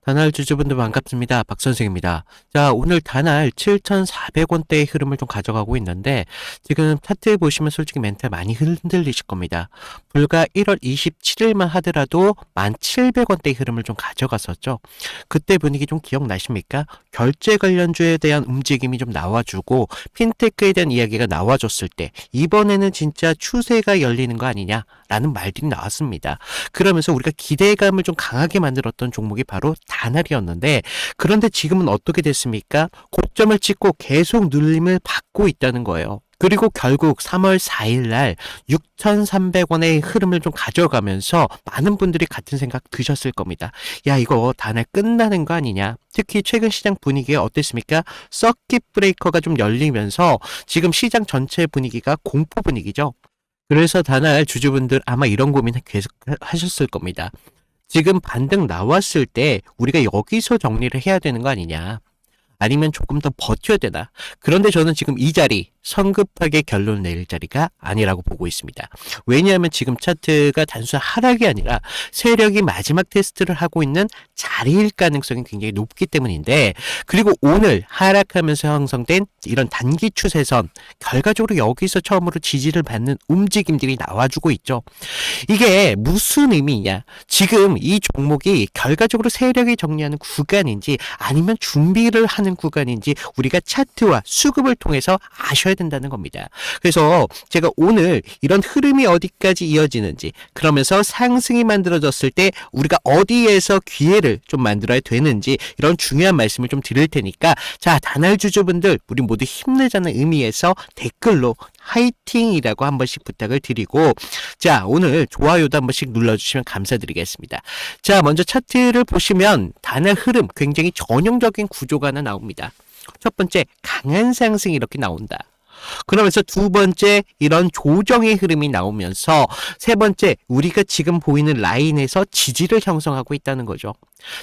다날 주주분들 반갑습니다. 박선생입니다. 자, 오늘 다날 7,400원대의 흐름을 좀 가져가고 있는데, 지금 차트 보시면 솔직히 멘탈 많이 흔들리실 겁니다. 불과 1월 27일만 하더라도 1,700원대의 흐름을 좀 가져갔었죠. 그때 분위기 좀 기억나십니까? 결제 관련주에 대한 움직임이 좀 나와주고, 핀테크에 대한 이야기가 나와줬을 때, 이번에는 진짜 추세가 열리는 거 아니냐라는 말들이 나왔습니다. 그러면서 우리가 기대감을 좀 강하게 만들었던 종목이 바로 다날이었는데, 그런데 지금은 어떻게 됐습니까? 고점을 찍고 계속 눌림을 받고 있다는 거예요. 그리고 결국 3월 4일 날 6,300원의 흐름을 좀 가져가면서 많은 분들이 같은 생각 드셨을 겁니다. 야, 이거 다날 끝나는 거 아니냐? 특히 최근 시장 분위기가 어땠습니까? 서킷 브레이커가 좀 열리면서 지금 시장 전체 분위기가 공포 분위기죠. 그래서 다날 주주분들 아마 이런 고민 계속 하셨을 겁니다. 지금 반등 나왔을 때 우리가 여기서 정리를 해야 되는 거 아니냐? 아니면 조금 더 버텨야 되나? 그런데 저는 지금 이 자리 성급하게 결론 내릴 자리가 아니라고 보고 있습니다. 왜냐하면 지금 차트가 단순 하락이 아니라 세력이 마지막 테스트를 하고 있는 자리일 가능성이 굉장히 높기 때문인데, 그리고 오늘 하락하면서 형성된 이런 단기 추세선, 결과적으로 여기서 처음으로 지지를 받는 움직임들이 나와주고 있죠. 이게 무슨 의미냐? 지금 이 종목이 결과적으로 세력이 정리하는 구간인지 아니면 준비를 하는 구간인지 우리가 차트와 수급을 통해서 아셔야 된다는 겁니다. 그래서 제가 오늘 이런 흐름이 어디까지 이어지는지, 그러면서 상승이 만들어졌을 때 우리가 어디에서 기회를 좀 만들어야 되는지, 이런 중요한 말씀을 좀 드릴 테니까, 자, 다날 주주분들 우리 모두 힘내자는 의미에서 댓글로 화이팅이라고 한 번씩 부탁을 드리고, 자, 오늘 좋아요도 한 번씩 눌러주시면 감사드리겠습니다. 자, 먼저 차트를 보시면 다날 흐름 굉장히 전형적인 구조가 하나 나옵니다. 첫 번째, 강한 상승이 이렇게 나온다. 그러면서 두 번째, 이런 조정의 흐름이 나오면서 세 번째, 우리가 지금 보이는 라인에서 지지를 형성하고 있다는 거죠.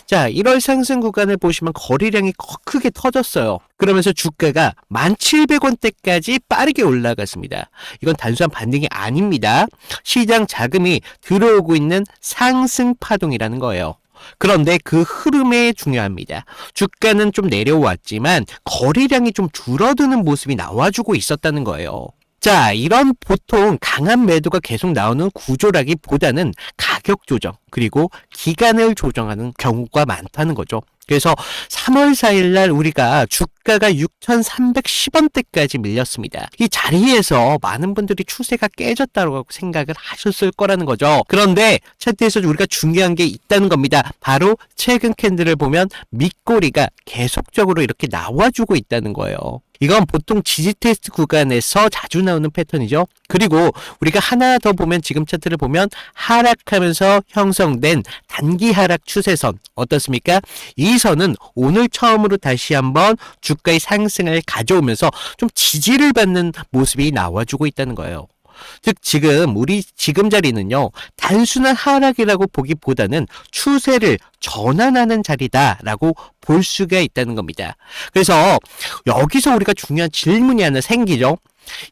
자, 1월 상승 구간을 보시면 거래량이 크게 터졌어요. 그러면서 주가가 1,700원대까지 빠르게 올라갔습니다. 이건 단순한 반등이 아닙니다. 시장 자금이 들어오고 있는 상승 파동이라는 거예요. 그런데 그 흐름에 중요합니다. 주가는 좀 내려왔지만 거래량이 좀 줄어드는 모습이 나와주고 있었다는 거예요. 자, 이런 보통 강한 매도가 계속 나오는 구조라기보다는 가격 조정, 그리고 기간을 조정하는 경우가 많다는 거죠. 그래서 3월 4일 날 우리가 주가가 6,310원대까지 밀렸습니다. 이 자리에서 많은 분들이 추세가 깨졌다고 생각을 하셨을 거라는 거죠. 그런데 차트에서 우리가 중요한 게 있다는 겁니다. 바로 최근 캔들을 보면 밑꼬리가 계속적으로 이렇게 나와주고 있다는 거예요. 이건 보통 지지 테스트 구간에서 자주 나오는 패턴이죠. 그리고 우리가 하나 더 보면, 지금 차트를 보면 하락하면서 형성된 단기 하락 추세선 어떻습니까? 이 선은 오늘 처음으로 다시 한번 주가의 상승을 가져오면서 좀 지지를 받는 모습이 나와주고 있다는 거예요. 즉 지금 우리 지금 자리는요, 단순한 하락이라고 보기보다는 추세를 전환하는 자리다라고 볼 수가 있다는 겁니다. 그래서 여기서 우리가 중요한 질문이 하나 생기죠.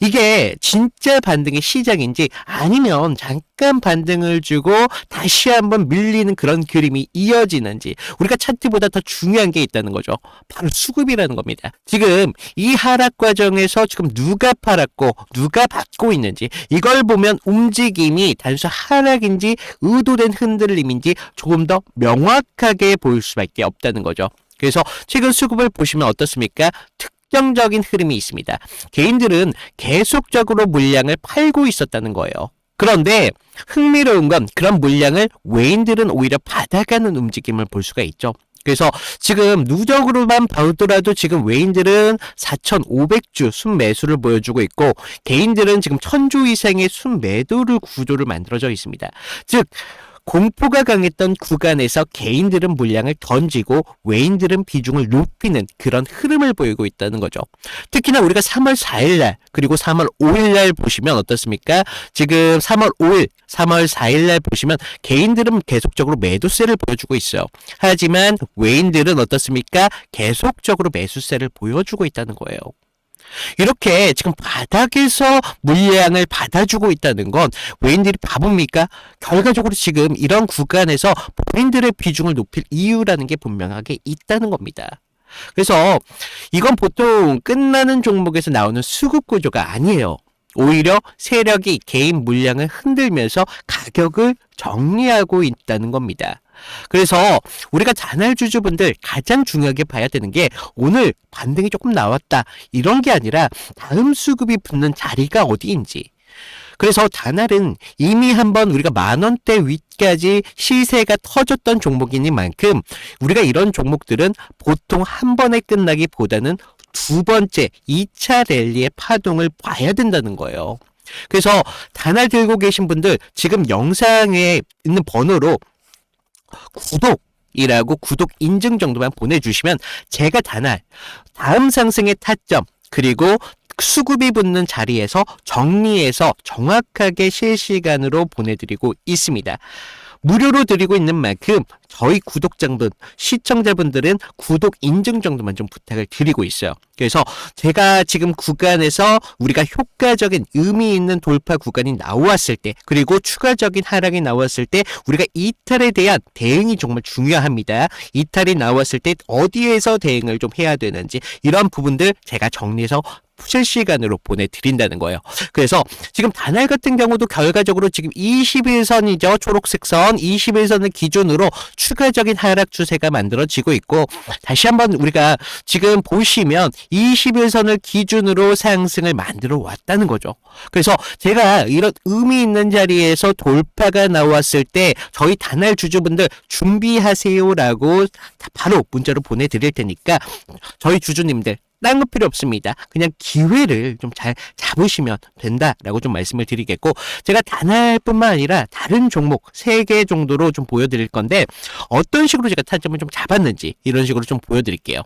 이게 진짜 반등의 시작인지, 아니면 잠깐 반등을 주고 다시 한번 밀리는 그런 그림이 이어지는지, 우리가 차트보다 더 중요한 게 있다는 거죠. 바로 수급이라는 겁니다. 지금 이 하락 과정에서 지금 누가 팔았고 누가 받고 있는지, 이걸 보면 움직임이 단순 하락인지 의도된 흔들림인지 조금 더 명확하게 보일 수밖에 없다는 거죠. 그래서 최근 수급을 보시면 어떻습니까? 특정적인 흐름이 있습니다. 개인들은 계속적으로 물량을 팔고 있었다는 거예요. 그런데 흥미로운 건 그런 물량을 외인들은 오히려 받아가는 움직임을 볼 수가 있죠. 그래서 지금 누적으로만 보더라도 지금 외인들은 4,500주 순매수를 보여주고 있고, 개인들은 지금 1,000주 이상의 순매도를 구조를 만들어져 있습니다. 즉 공포가 강했던 구간에서 개인들은 물량을 던지고 외인들은 비중을 높이는 그런 흐름을 보이고 있다는 거죠. 특히나 우리가 3월 4일 날 그리고 3월 5일 날 보시면 어떻습니까? 지금 3월 5일, 3월 4일 날 보시면 개인들은 계속적으로 매도세를 보여주고 있어요. 하지만 외인들은 어떻습니까? 계속적으로 매수세를 보여주고 있다는 거예요. 이렇게 지금 바닥에서 물량을 받아주고 있다는 건 외인들이 바보입니까? 결과적으로 지금 이런 구간에서 본인들의 비중을 높일 이유라는 게 분명하게 있다는 겁니다. 그래서 이건 보통 끝나는 종목에서 나오는 수급 구조가 아니에요. 오히려 세력이 개인 물량을 흔들면서 가격을 정리하고 있다는 겁니다. 그래서 우리가 자날주주분들 가장 중요하게 봐야 되는 게 오늘 반등이 조금 나왔다 이런 게 아니라 다음 수급이 붙는 자리가 어디인지. 그래서 다날은 이미 한번 우리가 만원대 위까지 시세가 터졌던 종목인 만큼 우리가 이런 종목들은 보통 한 번에 끝나기보다는 두 번째 2차 랠리의 파동을 봐야 된다는 거예요. 그래서 다날 들고 계신 분들 지금 영상에 있는 번호로 구독이라고 구독 인증 정도만 보내주시면 제가 다날 다음 상승의 타점 그리고 수급이 붙는 자리에서 정리해서 정확하게 실시간으로 보내드리고 있습니다. 무료로 드리고 있는 만큼 저희 구독자분, 시청자분들은 구독 인증 정도만 좀 부탁을 드리고 있어요. 그래서 제가 지금 구간에서 우리가 효과적인 의미 있는 돌파 구간이 나왔을 때 그리고 추가적인 하락이 나왔을 때 우리가 이탈에 대한 대응이 정말 중요합니다. 이탈이 나왔을 때 어디에서 대응을 좀 해야 되는지 이런 부분들 제가 정리해서 실시간으로 보내드린다는 거예요. 그래서 지금 다날 같은 경우도 결과적으로 지금 21선이죠. 초록색 선 21선을 기준으로 추가적인 하락 추세가 만들어지고 있고 다시 한번 우리가 지금 보시면 21선을 기준으로 상승을 만들어 왔다는 거죠. 그래서 제가 이런 의미 있는 자리에서 돌파가 나왔을 때 저희 다날 주주분들 준비하세요라고 바로 문자로 보내드릴 테니까 저희 주주님들 딴 거 필요 없습니다. 그냥 기회를 좀 잘 잡으시면 된다라고 좀 말씀을 드리겠고 제가 다날뿐만 아니라 다른 종목 3개 정도로 좀 보여드릴 건데 어떤 식으로 제가 타점을 좀 잡았는지 이런 식으로 좀 보여드릴게요.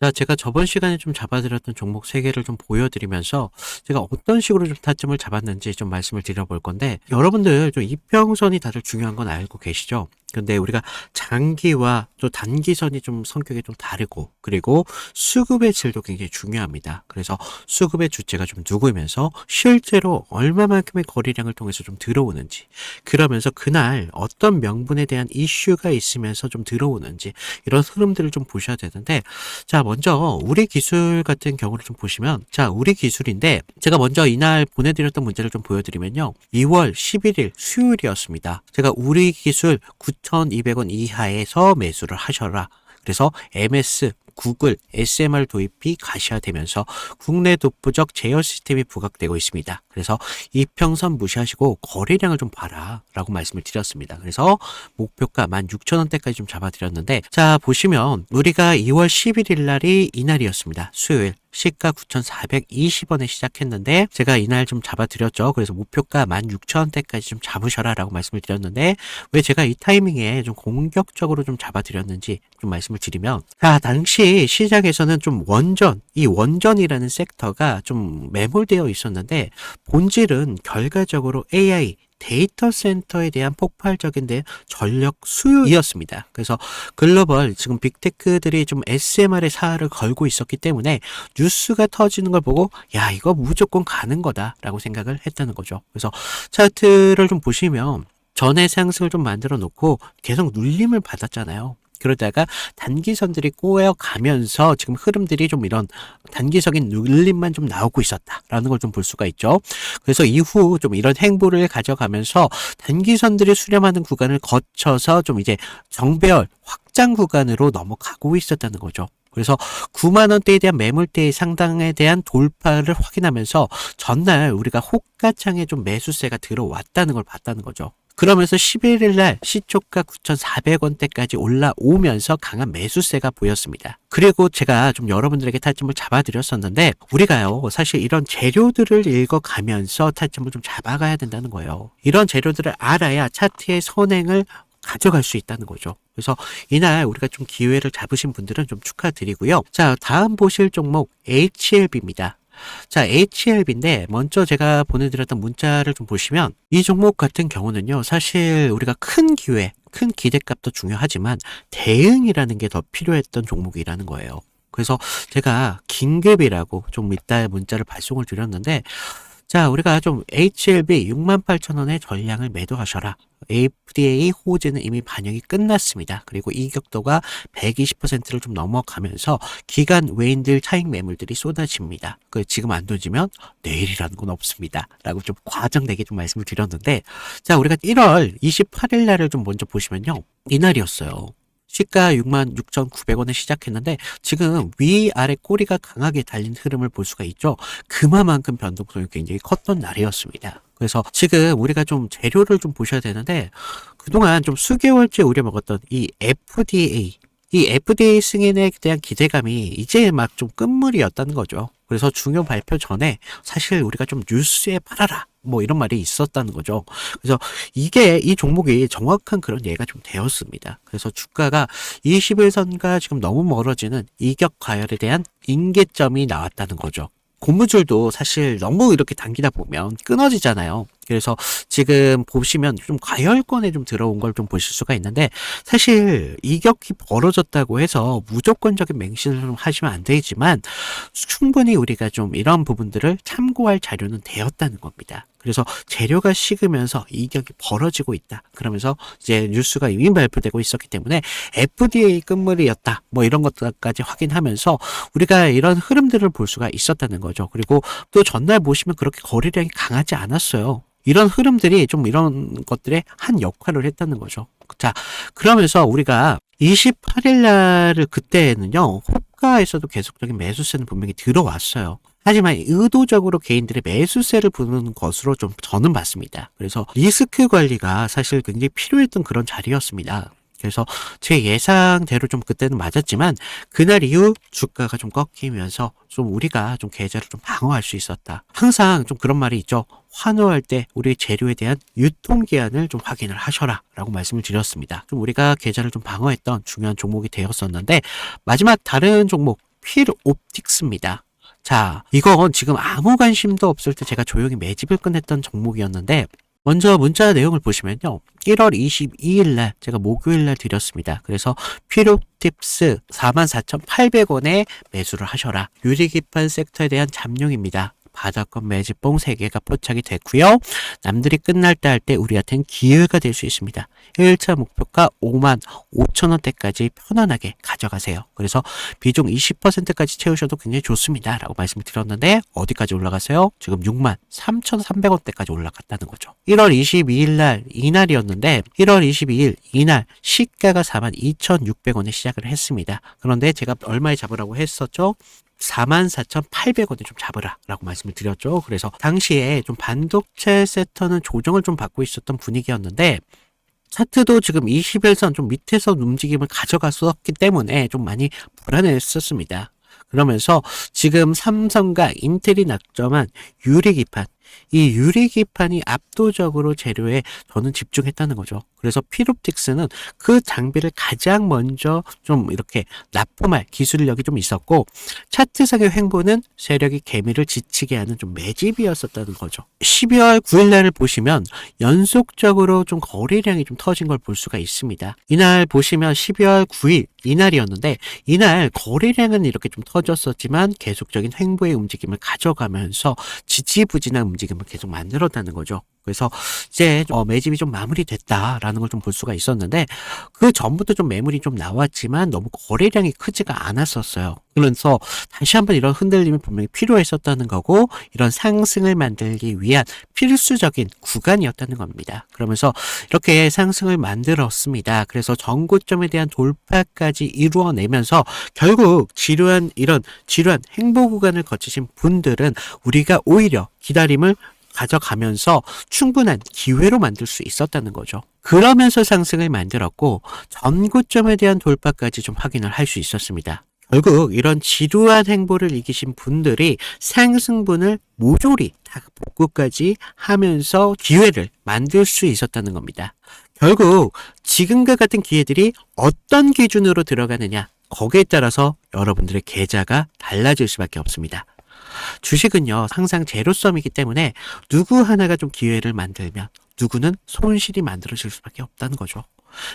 자, 제가 저번 시간에 좀 잡아드렸던 종목 3개를 좀 보여드리면서 제가 어떤 식으로 좀 타점을 잡았는지 좀 말씀을 드려볼 건데 여러분들 좀 이평선이 다들 중요한 건 알고 계시죠? 근데 우리가 장기와 또 단기선이 좀 성격이 좀 다르고 그리고 수급의 질도 굉장히 중요합니다. 그래서 수급의 주체가 좀 누구면서 실제로 얼마만큼의 거래량을 통해서 좀 들어오는지 그러면서 그날 어떤 명분에 대한 이슈가 있으면서 좀 들어오는지 이런 흐름들을 좀 보셔야 되는데 자 먼저 우리 기술 같은 경우를 좀 보시면 자 우리 기술인데 제가 먼저 이날 보내드렸던 문제를 좀 보여드리면요 2월 11일 수요일이었습니다. 제가 우리 기술 9,200원 이하에서 매수를 하셔라. 그래서 MS, 구글, SMR 도입이 가시화되면서 국내 독보적 제어 시스템이 부각되고 있습니다. 그래서 이평선 무시하시고 거래량을 좀 봐라 라고 말씀을 드렸습니다. 그래서 목표가 16,000원대까지 좀 잡아드렸는데 자 보시면 우리가 2월 11일 날이 이날이었습니다. 수요일. 시가 9,420원에 시작했는데 제가 이날 좀 잡아드렸죠. 그래서 목표가 16,000원대까지 좀 잡으셔라 라고 말씀을 드렸는데 왜 제가 이 타이밍에 좀 공격적으로 좀 잡아드렸는지 좀 말씀을 드리면 자 당시 시장에서는 좀 이 원전이라는 섹터가 좀 매몰되어 있었는데 본질은 결과적으로 AI 데이터 센터에 대한 폭발적인 전력 수요이었습니다. 그래서 글로벌 지금 빅테크들이 좀 SMR의 사활을 걸고 있었기 때문에 뉴스가 터지는 걸 보고 야 이거 무조건 가는 거다 라고 생각을 했다는 거죠. 그래서 차트를 좀 보시면 전에 상승을 좀 만들어 놓고 계속 눌림을 받았잖아요. 그러다가 단기선들이 꼬여가면서 지금 흐름들이 좀 이런 단기적인 눌림만 좀 나오고 있었다라는 걸 좀 볼 수가 있죠. 그래서 이후 좀 이런 행보를 가져가면서 단기선들이 수렴하는 구간을 거쳐서 좀 이제 정배열 확장 구간으로 넘어가고 있었다는 거죠. 그래서 9만원대에 대한 매물대의 상당에 대한 돌파를 확인하면서 전날 우리가 호가창에 좀 매수세가 들어왔다는 걸 봤다는 거죠. 그러면서 11일 날 시초가 9,400원대까지 올라오면서 강한 매수세가 보였습니다. 그리고 제가 좀 여러분들에게 타점을 잡아드렸었는데 우리가요 사실 이런 재료들을 읽어가면서 타점을 좀 잡아가야 된다는 거예요. 이런 재료들을 알아야 차트의 선행을 가져갈 수 있다는 거죠. 그래서 이날 우리가 좀 기회를 잡으신 분들은 좀 축하드리고요. 자 다음 보실 종목 HLB입니다. 자, HLB인데 먼저 제가 보내드렸던 문자를 좀 보시면 이 종목 같은 경우는요 사실 우리가 큰 기회, 큰 기대값도 중요하지만 대응이라는 게 더 필요했던 종목이라는 거예요. 그래서 제가 긴급이라고 좀 이따 문자를 발송을 드렸는데, 자, 우리가 좀 HLB 68,000원의 전량을 매도하셔라. FDA 호재는 이미 반영이 끝났습니다. 그리고 이격도가 120%를 좀 넘어가면서 기간 외인들 차익 매물들이 쏟아집니다. 지금 안 던지면 내일이라는 건 없습니다. 라고 좀 과장되게 좀 말씀을 드렸는데, 자, 우리가 1월 28일 날을 좀 먼저 보시면요. 이날이었어요. 시가 66,900원에 시작했는데 지금 위아래 꼬리가 강하게 달린 흐름을 볼 수가 있죠. 그만큼 변동성이 굉장히 컸던 날이었습니다. 그래서 지금 우리가 좀 재료를 좀 보셔야 되는데, 그동안 좀 수개월째 우려먹었던 이 FDA 승인에 대한 기대감이 이제 막 좀 끝물이었다는 거죠. 그래서 중요 발표 전에 사실 우리가 좀 뉴스에 팔아라 뭐 이런 말이 있었다는 거죠. 그래서 이 종목이 정확한 그런 예가 좀 되었습니다. 그래서 주가가 21선과 지금 너무 멀어지는 이격 과열에 대한 임계점이 나왔다는 거죠. 고무줄도 사실 너무 이렇게 당기다 보면 끊어지잖아요. 그래서 지금 보시면 좀 과열권에 좀 들어온 걸 좀 보실 수가 있는데, 사실 이격이 벌어졌다고 해서 무조건적인 맹신을 좀 하시면 안 되지만 충분히 우리가 좀 이런 부분들을 참고할 자료는 되었다는 겁니다. 그래서 재료가 식으면서 이격이 벌어지고 있다. 그러면서 이제 뉴스가 이미 발표되고 있었기 때문에 FDA 끝물이었다. 뭐 이런 것까지 확인하면서 우리가 이런 흐름들을 볼 수가 있었다는 거죠. 그리고 또 전날 보시면 그렇게 거래량이 강하지 않았어요. 이런 흐름들이 좀 이런 것들에 한 역할을 했다는 거죠. 자, 그러면서 우리가 28일 날을 그때는요, 호가에서도 계속적인 매수세는 분명히 들어왔어요. 하지만 의도적으로 개인들의 매수세를 부는 것으로 좀 저는 봤습니다. 그래서 리스크 관리가 사실 굉장히 필요했던 그런 자리였습니다. 그래서 제 예상대로 좀 그때는 맞았지만 그날 이후 주가가 좀 꺾이면서 좀 우리가 좀 계좌를 좀 방어할 수 있었다. 항상 좀 그런 말이 있죠. 환호할 때 우리 재료에 대한 유통기한을 좀 확인을 하셔라 라고 말씀을 드렸습니다. 좀 우리가 계좌를 좀 방어했던 중요한 종목이 되었었는데, 마지막 다른 종목 필옵틱스입니다. 자, 이건 지금 아무 관심도 없을 때 제가 조용히 매집을 끝냈던 종목이었는데, 먼저 문자 내용을 보시면요. 1월 22일 날 제가 목요일 날 드렸습니다. 그래서 필옵틱스 44,800원에 매수를 하셔라. 유리기판 섹터에 대한 잠룡입니다. 바닥권 매집봉 3개가 포착이 됐고요. 남들이 끝날 때 할 때 우리한테는 기회가 될 수 있습니다. 1차 목표가 55,000원대까지 편안하게 가져가세요. 그래서 비중 20%까지 채우셔도 굉장히 좋습니다. 라고 말씀을 드렸는데 어디까지 올라갔어요? 지금 63,300원대까지 올라갔다는 거죠. 1월 22일 날 이날이었는데 1월 22일 이날 시가가 42,600원에 시작을 했습니다. 그런데 제가 얼마에 잡으라고 했었죠? 44,800원에 좀 잡으라 라고 말씀을 드렸죠. 그래서 당시에 좀 반도체 섹터는 조정을 좀 받고 있었던 분위기였는데, 차트도 지금 21선 좀 밑에서 움직임을 가져갔었기 때문에 좀 많이 불안했었습니다. 그러면서 지금 삼성과 인텔이 낙점한 유리기판, 이 유리기판이 압도적으로 재료에 저는 집중했다는 거죠. 그래서 필옵틱스는 그 장비를 가장 먼저 좀 이렇게 납품할 기술력이 좀 있었고, 차트상의 횡보는 세력이 개미를 지치게 하는 좀 매집이었었다는 거죠. 12월 9일 날을 보시면 연속적으로 좀 거래량이 좀 터진 걸 볼 수가 있습니다. 이날 보시면 12월 9일 이날이었는데 이날 거래량은 이렇게 좀 터졌었지만 계속적인 횡보의 움직임을 가져가면서 지지부진한 움직임을 계속 만들었다는 거죠. 그래서 이제 매집이 좀 마무리됐다라는 걸 좀 볼 수가 있었는데, 그 전부터 좀 매물이 좀 나왔지만 너무 거래량이 크지가 않았었어요. 그래서 다시 한번 이런 흔들림이 분명히 필요했었다는 거고, 이런 상승을 만들기 위한 필수적인 구간이었다는 겁니다. 그러면서 이렇게 상승을 만들었습니다. 그래서 전고점에 대한 돌파까지 이루어내면서 결국 지루한 행보 구간을 거치신 분들은 우리가 오히려 기다림을 가져가면서 충분한 기회로 만들 수 있었다는 거죠. 그러면서 상승을 만들었고 전고점에 대한 돌파까지 좀 확인을 할 수 있었습니다. 결국 이런 지루한 행보를 이기신 분들이 상승분을 모조리 다 복구까지 하면서 기회를 만들 수 있었다는 겁니다. 결국 지금과 같은 기회들이 어떤 기준으로 들어가느냐, 거기에 따라서 여러분들의 계좌가 달라질 수밖에 없습니다. 주식은요, 항상 제로섬이기 때문에 누구 하나가 좀 기회를 만들면 누구는 손실이 만들어질 수밖에 없다는 거죠.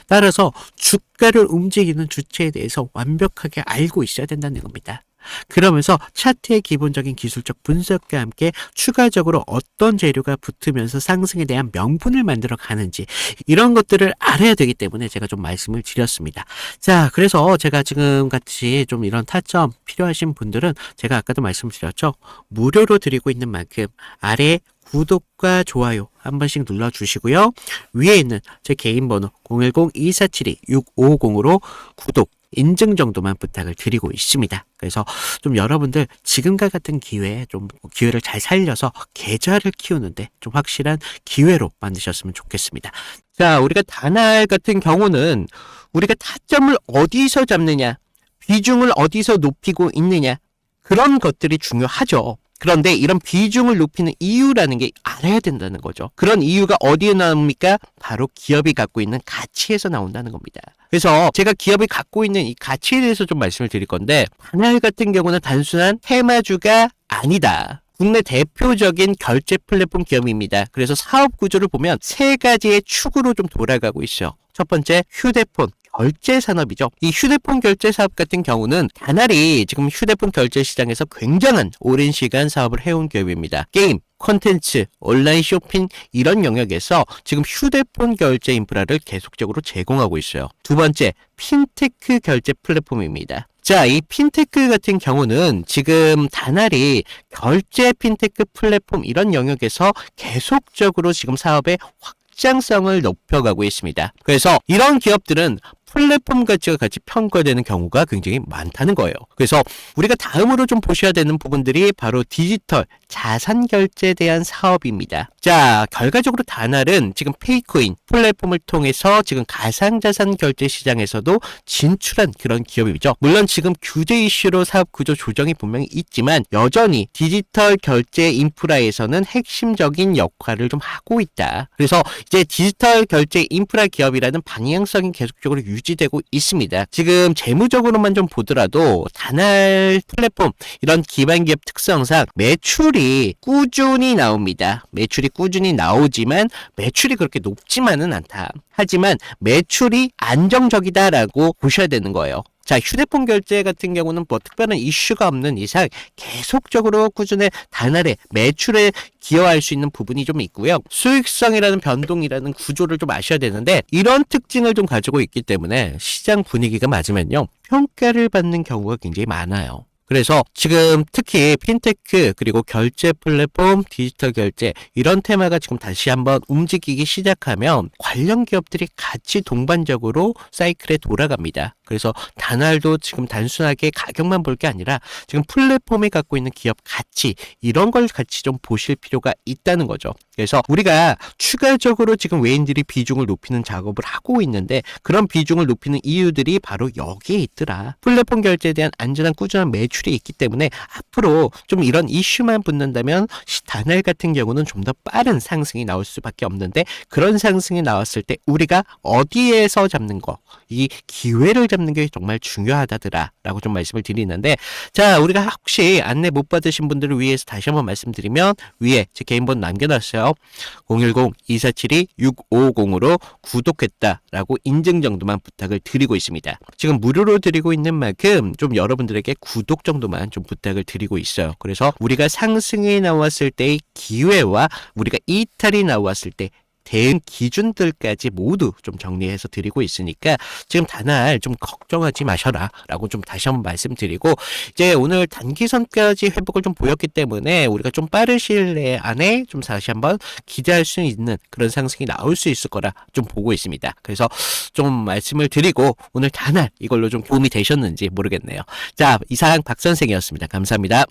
따라서 주가를 움직이는 주체에 대해서 완벽하게 알고 있어야 된다는 겁니다. 그러면서 차트의 기본적인 기술적 분석과 함께 추가적으로 어떤 재료가 붙으면서 상승에 대한 명분을 만들어 가는지 이런 것들을 알아야 되기 때문에 제가 좀 말씀을 드렸습니다. 자, 그래서 제가 지금 같이 좀 이런 타점 필요하신 분들은 제가 아까도 말씀드렸죠. 무료로 드리고 있는 만큼 아래 구독과 좋아요 한 번씩 눌러주시고요. 위에 있는 제 개인 번호 010-2472-6550으로 구독 인증 정도만 부탁을 드리고 있습니다. 그래서 좀 여러분들 지금과 같은 기회에 좀 기회를 잘 살려서 계좌를 키우는데 좀 확실한 기회로 만드셨으면 좋겠습니다. 자, 우리가 다날 같은 경우는 우리가 타점을 어디서 잡느냐, 비중을 어디서 높이고 있느냐, 그런 것들이 중요하죠. 그런데 이런 비중을 높이는 이유라는 게 알아야 된다는 거죠. 그런 이유가 어디에 나옵니까? 바로 기업이 갖고 있는 가치에서 나온다는 겁니다. 그래서 제가 기업이 갖고 있는 이 가치에 대해서 좀 말씀을 드릴 건데, 하나 같은 경우는 단순한 테마주가 아니다. 국내 대표적인 결제 플랫폼 기업입니다. 그래서 사업 구조를 보면 세 가지의 축으로 좀 돌아가고 있어요. 첫 번째, 휴대폰 결제 산업이죠. 이 휴대폰 결제 사업 같은 경우는 다날이 지금 휴대폰 결제 시장에서 굉장한 오랜 시간 사업을 해온 기업입니다. 게임, 콘텐츠, 온라인 쇼핑 이런 영역에서 지금 휴대폰 결제 인프라를 계속적으로 제공하고 있어요. 두 번째, 핀테크 결제 플랫폼입니다. 자, 이 핀테크 같은 경우는 지금 다날이 결제 핀테크 플랫폼 이런 영역에서 계속적으로 지금 사업의 확장성을 높여가고 있습니다. 그래서 이런 기업들은 플랫폼 가치가 같이 평가되는 경우가 굉장히 많다는 거예요. 그래서 우리가 다음으로 좀 보셔야 되는 부분들이 바로 디지털 자산 결제에 대한 사업입니다. 자, 결과적으로 다날은 지금 페이코인 플랫폼을 통해서 지금 가상자산 결제 시장에서도 진출한 그런 기업이죠. 물론 지금 규제 이슈로 사업 구조 조정이 분명히 있지만 여전히 디지털 결제 인프라에서는 핵심적인 역할을 좀 하고 있다. 그래서 이제 디지털 결제 인프라 기업이라는 방향성이 계속적으로 유지되고 있습니다. 지금 재무적으로만 좀 보더라도 다날 플랫폼 이런 기반 기업 특성상 매출이 꾸준히 나옵니다. 매출이 꾸준히 나오지만 매출이 그렇게 높지만은 않다. 하지만 매출이 안정적이다라고 보셔야 되는 거예요. 자, 휴대폰 결제 같은 경우는 뭐 특별한 이슈가 없는 이상 계속적으로 꾸준히 다날의 매출에 기여할 수 있는 부분이 좀 있고요. 수익성이라는 변동이라는 구조를 좀 아셔야 되는데 이런 특징을 좀 가지고 있기 때문에 시장 분위기가 맞으면요. 평가를 받는 경우가 굉장히 많아요. 그래서 지금 특히 핀테크 그리고 결제 플랫폼, 디지털 결제 이런 테마가 지금 다시 한번 움직이기 시작하면 관련 기업들이 같이 동반적으로 사이클에 돌아갑니다. 그래서 다날도 지금 단순하게 가격만 볼 게 아니라 지금 플랫폼이 갖고 있는 기업 가치 이런 걸 같이 좀 보실 필요가 있다는 거죠. 그래서 우리가 추가적으로 지금 외인들이 비중을 높이는 작업을 하고 있는데 그런 비중을 높이는 이유들이 바로 여기에 있더라. 플랫폼 결제에 대한 안전한 꾸준한 매출이 있기 때문에 앞으로 좀 이런 이슈만 붙는다면 다날 같은 경우는 좀 더 빠른 상승이 나올 수밖에 없는데 그런 상승이 나왔을 때 우리가 어디에서 잡는 거, 이 기회를 잡는 게 정말 중요하다더라 라고 좀 말씀을 드리는데 자, 우리가 혹시 안내 못 받으신 분들을 위해서 다시 한번 말씀드리면 위에 제 개인 번호 남겨놨어요. 010-2472-6550으로 구독했다라고 인증 정도만 부탁을 드리고 있습니다. 지금 무료로 드리고 있는 만큼 좀 여러분들에게 구독 정도만 좀 부탁을 드리고 있어요. 그래서 우리가 상승이 나왔을 때의 기회와 우리가 이탈이 나왔을 때 대응 기준들까지 모두 좀 정리해서 드리고 있으니까 지금 다날 좀 걱정하지 마셔라 라고 좀 다시 한번 말씀드리고 이제 오늘 단기선까지 회복을 좀 보였기 때문에 우리가 좀 빠른 시일 내 안에 좀 다시 한번 기대할 수 있는 그런 상승이 나올 수 있을 거라 좀 보고 있습니다. 그래서 좀 말씀을 드리고 오늘 다날 이걸로 좀 도움이 되셨는지 모르겠네요. 자, 이상 박 선생이었습니다. 감사합니다.